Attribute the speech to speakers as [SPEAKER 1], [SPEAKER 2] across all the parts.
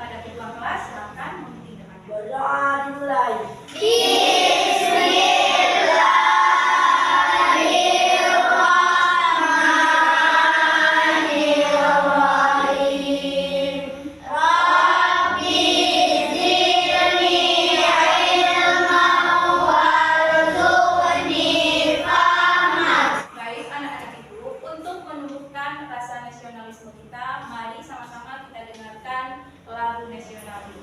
[SPEAKER 1] Pada ketua kelas silakan memimpin depannya.
[SPEAKER 2] Berdoa dimulai.
[SPEAKER 1] Baik anak-anak ibu, untuk menumbuhkan rasa nasionalisme kita, mari sama-sama kita dengarkan lagu nasional ini.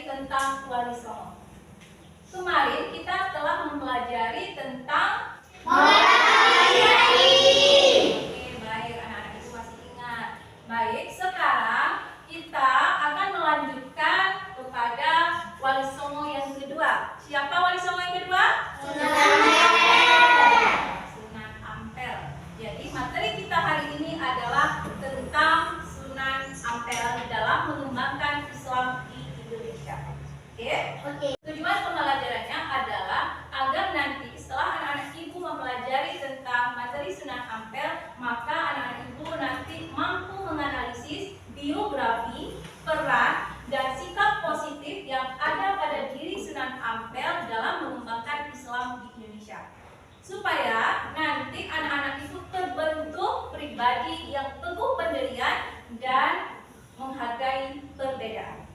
[SPEAKER 1] Tentang Wali Songo. Kemarin kita telah mempelajari tentang Oke, baik anak-anak ibu masih ingat. Baik, sekarang kita akan melanjutkan kepada Wali Songo yang kedua. Siapa Wali Songo yang kedua? Sunan Ampel. Jadi materi kita hari ini adalah tentang Sunan Ampel dalam mengembangkan Islam di Indonesia. Oke. Tujuan pembelajarannya adalah agar nanti setelah anak-anak ibu mempelajari tentang materi Sunan Ampel, maka anak-anak ibu nanti mampu menganalisis biografi, peran, dan sikap positif yang ada pada diri Sunan Ampel dalam mengembangkan Islam di Indonesia. Supaya nanti anak-anak itu terbentuk pribadi yang teguh pendirian dan menghargai perbedaan.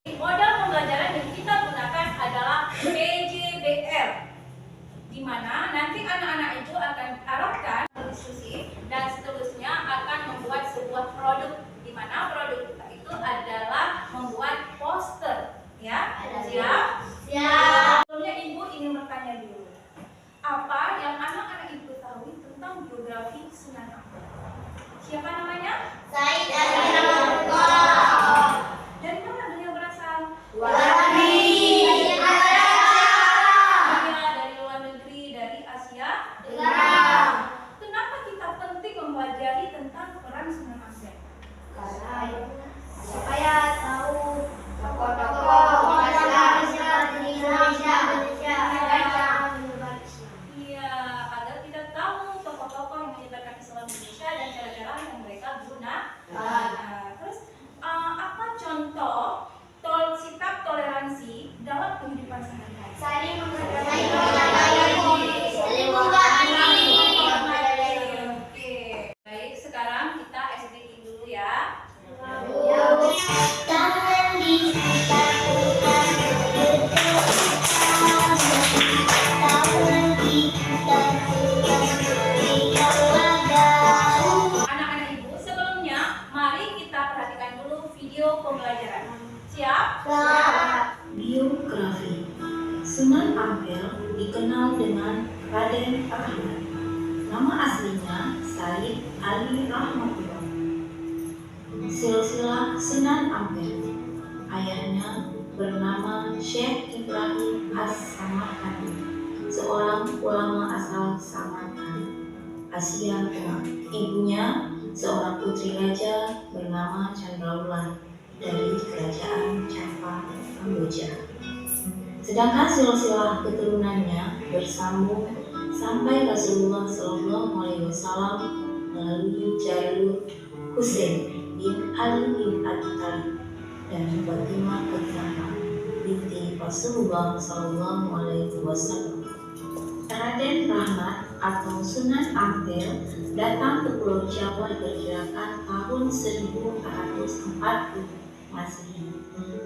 [SPEAKER 1] Modal pembelajaran yang kita gunakan adalah PJBR, di mana nanti anak-anak itu akan arahkan berdiskusi dan seterusnya akan membuat sebuah produk, di mana produk kita itu adalah membuat poster. Ya, siap? Siap. Sebelumnya ibu ingin bertanya dulu, apa yang anak-anak ibu ketahui tentang biografi Sunan Ampel? Siapa namanya?
[SPEAKER 2] Said Ali Rahmatullah.
[SPEAKER 1] Dari mana beliau berasal?
[SPEAKER 2] Dari
[SPEAKER 1] Dari luar negeri, dari Asia. Kenapa kita penting mempelajari tentang peran Sunan Ampel?
[SPEAKER 2] Supaya tahu tokoh-tokoh masyarakat di Indonesia.
[SPEAKER 1] Iya, agar kita tahu tokoh-tokoh yang menyebarkan Islam di Indonesia dan cara-cara yang mereka gunakan. Terus apa contoh sikap toleransi dalam kehidupan sehari-hari?
[SPEAKER 2] Saling menghargai,
[SPEAKER 1] Oke, baik. Sekarang kita SDI dulu ya. Anak-anak ibu, sebelumnya mari kita perhatikan dulu video pembelajaran. Siap?
[SPEAKER 3] Biografi Sunan Ampel dikenal dengan Raden Rahmat. Nama aslinya Said Ali Rahmatullah. Silsilah Sunan Ampel. Ayahnya bernama Syekh Ibrahim As-Samarkandi, seorang ulama asal Samarkand, Asia Tengah. Ibunya seorang putri raja bernama Candrawulan dari kerajaan Java, Kamboja. Sedangkan silsilah keturunannya bersambung sampai Rasulullah SAW melalui jalur Husain bin Ali bin Abi Thalib dan Fatimah Az-Zahra binti Rasulullah SAW. Raden Rahmat atau Sunan Ampel datang ke Pulau Jawa diperkirakan tahun 1440 Masehi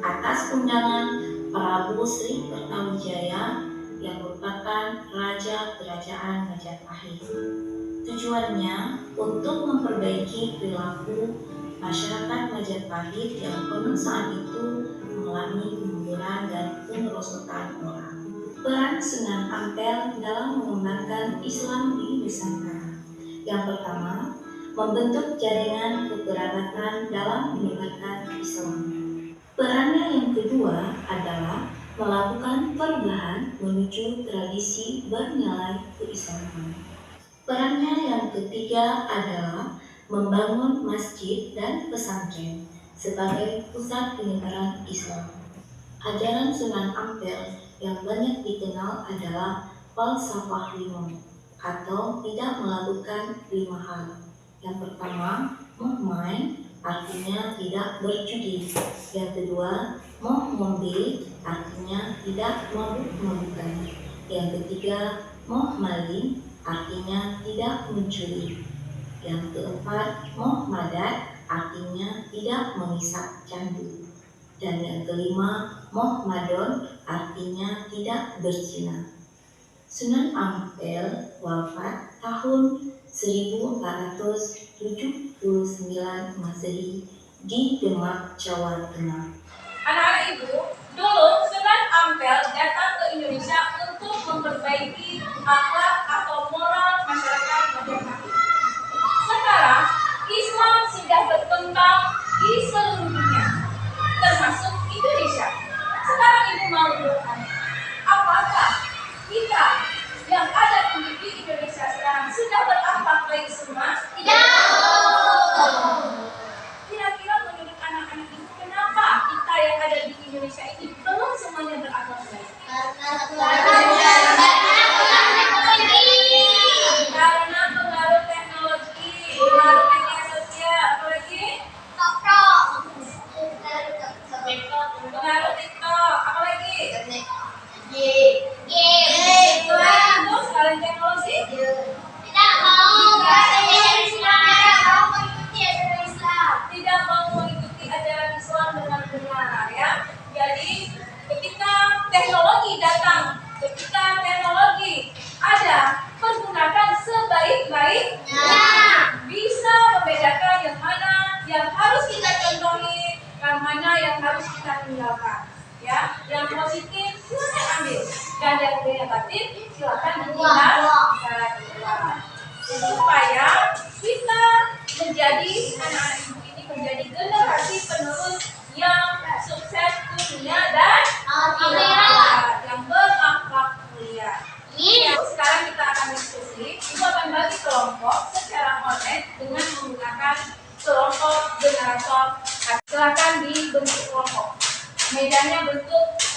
[SPEAKER 3] atas undangan Prabu Sri Kertawijaya yang merupakan Raja Kerajaan Majapahit. Tujuannya untuk memperbaiki perilaku masyarakat Majapahit yang konon saat itu mengalami kemunduran dan pemerosotan orang. Peran Sunan Ampel dalam mengembangkan Islam di Nusantara. Yang pertama, membentuk jaringan kekerabatan dalam menyebarkan Islam. Perannya yang kedua adalah melakukan perubahan menuju tradisi bernilai keislaman. Perannya yang ketiga adalah membangun masjid dan pesantren sebagai pusat penyebaran Islam. Ajaran Sunan Ampel yang banyak dikenal adalah falsafah 5 atau tidak melakukan 5 hal. Yang pertama, moh main artinya tidak berjudi. Yang kedua, moh ngombe artinya tidak mabuk-mabukan. Yang ketiga, moh maling artinya tidak mencuri. Yang keempat, moh madat artinya tidak mengisap candu. Dan yang kelima, moh madon artinya tidak berzina. Sunan Ampel wafat tahun 1479 Masehi di Demak, Jawa Tengah.
[SPEAKER 1] Anak-anak ibu, dulu Sunan Ampel datang ke Indonesia untuk memperbaiki akhlak atau moral masyarakat Majapahit. Sekarang Islam sudah berkembang di seluruh dunia, termasuk Indonesia. Sekarang ibu mau bertanya, apakah kita yang ada di Indonesia sekarang sudah berakhlak baik semua? Kira-kira menurut anak-anak ibu, kenapa kita yang ada di Indonesia ini belum semuanya berakhlak baik? Karena pengaruh teknologi, pengaruh media sosial, apalagi pengaruh TikTok, apalagi terus kalian teknologi tidak mau mengikuti ajaran Islam dengan benar, ya. Jadi ketika teknologi datang, ketika teknologi ada, pergunakan sebaik-baiknya. Bisa membedakan yang mana yang harus kita contohi, yang mana yang harus kita tinggalkan. Ya, yang positif silakan ambil, dan yang negatif silakan ditinggalkan. Supaya kita menjadi anak-anak ibu ini menjadi generasi penerus yang sukses dunia dan akhirat, yang berakhlak mulia. Sekarang kita akan diskusi. Ibu akan bagi kelompok secara online dengan menggunakan kelompok generator. Silakan dibentuk kelompok. Mejanya bentuk 4.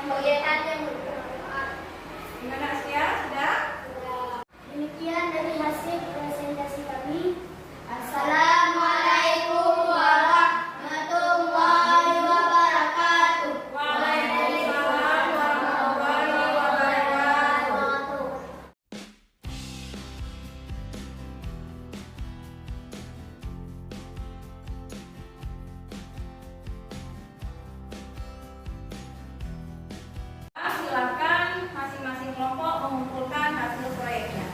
[SPEAKER 2] kegiatan yang bermanfaat.
[SPEAKER 1] Gimana Asya? Sudah?
[SPEAKER 2] Demikian dari hasil presentasi kami. Assalamualaikum warahmatullahi wabarakatuh.
[SPEAKER 1] Waalaikumsalam warahmatullahi wabarakatuh. Silakan masing-masing kelompok mengumpulkan hasil proyeknya.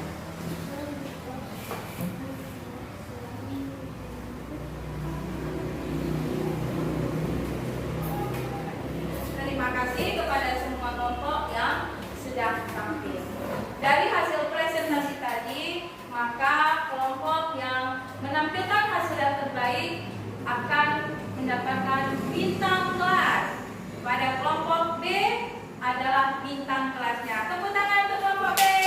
[SPEAKER 1] Terima kasih kepada semua kelompok yang sudah tampil. Dari hasil presentasi tadi, maka kelompok yang menampilkan hasil yang terbaik akan mendapatkan bintang kelas. Pada kelompok B adalah bintang kelasnya. Tepuk tangan untuk kelompok B.